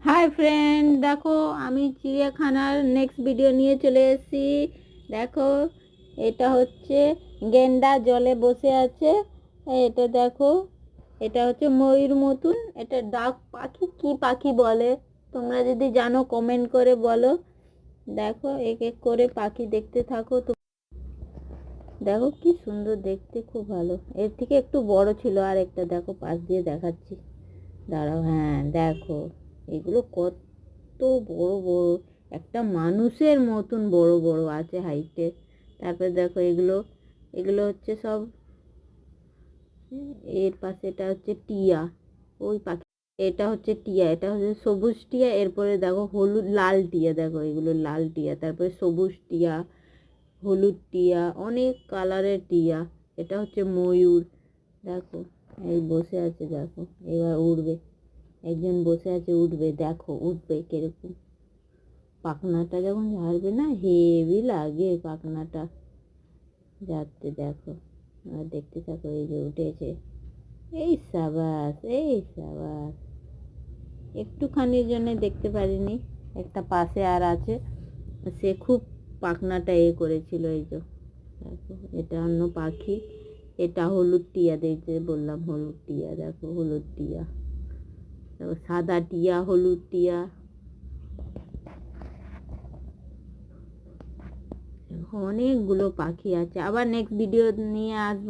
Hi friend, দেখো আমি চিড়িয়াখানার নেক্সট ভিডিও নিয়ে চলে এসেছি। দেখো, এটা হচ্ছে গেন্ডা জলে বসে আছে। এটা দেখো, এটা হচ্ছে ময়ূর মতন। এটা ডাক পাখি, কি পাখি বলে তোমরা যদি জানো কমেন্ট করে বলো। দেখো, এক এক করে পাখি দেখতে থাকো তো। দেখো কি সুন্দর দেখতে, খুব ভালো। এর থেকে একটু বড় ছিল আর একটা, দেখো পাশ দিয়ে দেখাচ্ছি, দাঁড়াও। হ্যাঁ দেখো, এগুলো কত বড় বড়, একটা মানুষের মতন বড় বড় আছে হাইটে। তারপরে দেখো এগুলো, এগুলো হচ্ছে সব। এর পাশে এটা হচ্ছে টিয়া, ওই পাখি। এটা হচ্ছে টিয়া, এটা হচ্ছে সবুজ টিয়া। এরপরে দেখো হলুদ লাল টিয়া, দেখো এগুলো লাল টিয়া। তারপরে সবুজ টিয়া, হলুদ টিয়া, অনেক কালারের টিয়া। এটা হচ্ছে ময়ূর। দেখো, এই বসে আছে, দেখো এবার উড়বে। একজন বসে আছে, উঠবে, দেখো উঠবে কিরকম। পাখনাটা যখন ঝাড়বে না, হেভি লাগে পাখনাটা ঝাড়তে। দেখো, আর দেখতে থাকো, এই যে উঠেছে। এই সাবাস, এই সাবাস। একটুখানির জন্য দেখতে পারিনি, একটা পাশে আর আছে, সে খুব পাখনাটা করেছিল। এই যে দেখো, এটা অন্য পাখি। এটা হলুদ টিয়া, দেখতে বললাম হলুদ টিয়া। দেখো হলুদ টিয়া, দেখো সাদা টিয়া, হলুদ টিয়া। অনেকগুলো পাখি আছে। আবার নেক্সট ভিডিও নিয়ে আসবো।